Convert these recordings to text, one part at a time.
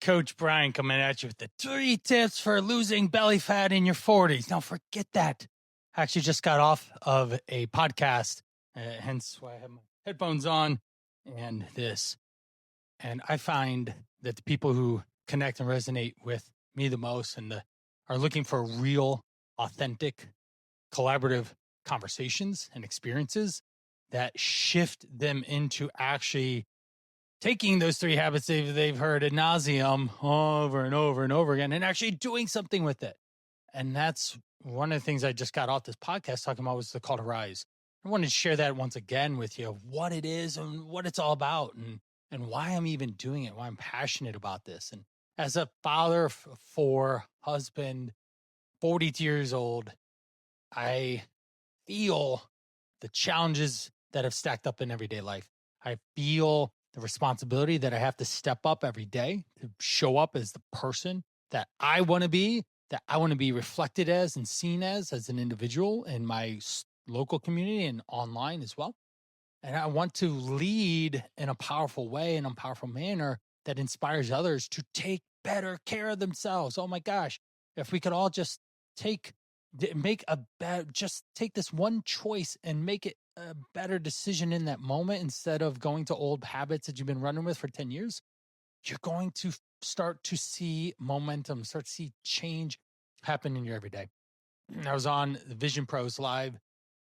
Coach Brian coming at you with the 3 tips for losing belly fat in your 40s. Now, forget that. I actually just got off of a podcast, hence why I have my headphones on and this. And I find that the people who connect and resonate with me the most and are looking for real, authentic, collaborative conversations and experiences that shift them into actually taking those 3 habits they've heard ad nauseum over and over and over again and actually doing something with it. And that's one of the things I just got off this podcast talking about was the call to rise. I wanted to share that once again with you, what it is and what it's all about and why I'm even doing it, why I'm passionate about this. And as a father of 4, husband, 42 years old, I feel the challenges that have stacked up in everyday life. I feel the responsibility that I have to step up every day to show up as the person that I want to be, that I want to be reflected as and seen as an individual in my local community and online as well. And I want to lead in a powerful way, in a powerful manner that inspires others to take better care of themselves. Oh my gosh, if we could all just take this one choice and make it a better decision in that moment instead of going to old habits that you've been running with for 10 years, you're going to start to see momentum, start to see change happen in your everyday. I was on the Vision Pros Live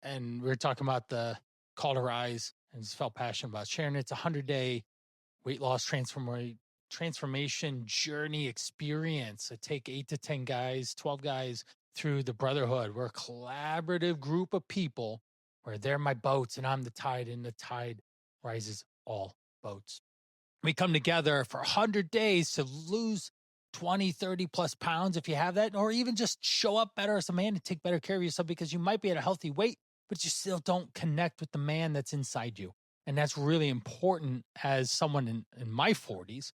and we were talking about the call to rise and just felt passionate about sharing it. It's a 100-day weight loss transformation journey experience. I take 8 to 10 guys, 12 guys through the brotherhood. We're a collaborative group of people where they're my boats and I'm the tide, and the tide rises all boats. We come together for 100 days to lose 20, 30 plus pounds if you have that, or even just show up better as a man and take better care of yourself, because you might be at a healthy weight, but you still don't connect with the man that's inside you. And that's really important. As someone in my 40s,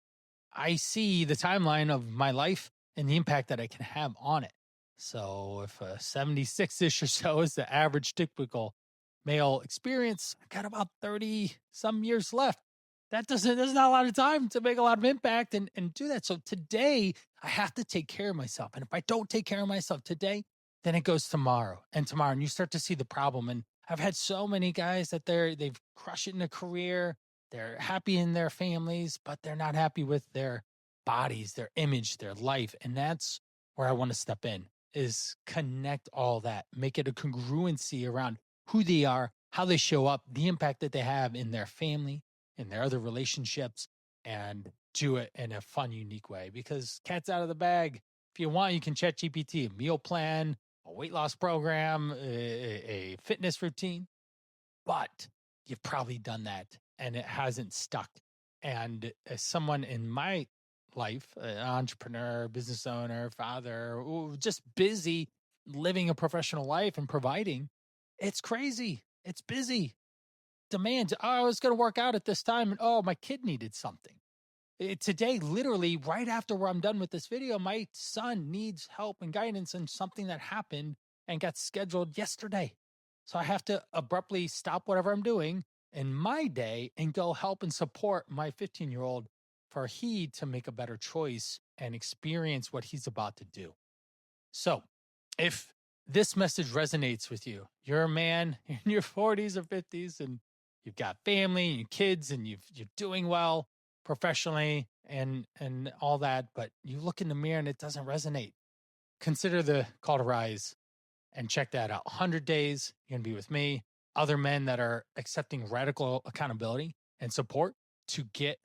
I see the timeline of my life and the impact that I can have on it. So if 76-ish or so is the average typical male experience, I got about 30 some years left. There's not a lot of time to make a lot of impact and do that. So today I have to take care of myself. And if I don't take care of myself today, then it goes tomorrow, and you start to see the problem. And I've had so many guys that they've crushed it in a career. They're happy in their families, but they're not happy with their bodies, their image, their life. And that's where I want to step in, is connect all that, make it a congruency around who they are, how they show up, the impact that they have in their family, in their other relationships, and do it in a fun, unique way. Because cat's out of the bag. If you want, you can chat GPT, a meal plan, a weight loss program, a fitness routine, but you've probably done that and it hasn't stuck. And as someone in my life, an entrepreneur, business owner, father, just busy living a professional life and providing, it's crazy. It's busy. Demands. Oh, I was going to work out at this time, and oh, my kid needed something. Today, literally right after I'm done with this video, my son needs help and guidance on something that happened and got scheduled yesterday. So I have to abruptly stop whatever I'm doing in my day and go help and support my 15-year-old for he to make a better choice and experience what he's about to do. So if this message resonates with you, you're a man in your 40s or 50s and you've got family and your kids and you're doing well professionally and all that, but you look in the mirror and it doesn't resonate, consider the call to rise and check that out. 100 days, you're going to be with me, other men that are accepting radical accountability and support to get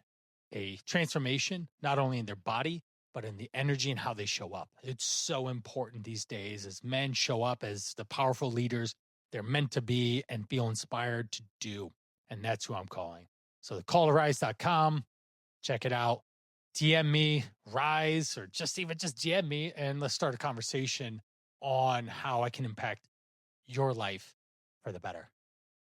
a transformation, not only in their body, but in the energy and how they show up. It's so important these days as men show up as the powerful leaders they're meant to be and feel inspired to do. And that's who I'm calling. So the calltorise.com, check it out. DM me, Rise, or just DM me, and let's start a conversation on how I can impact your life for the better.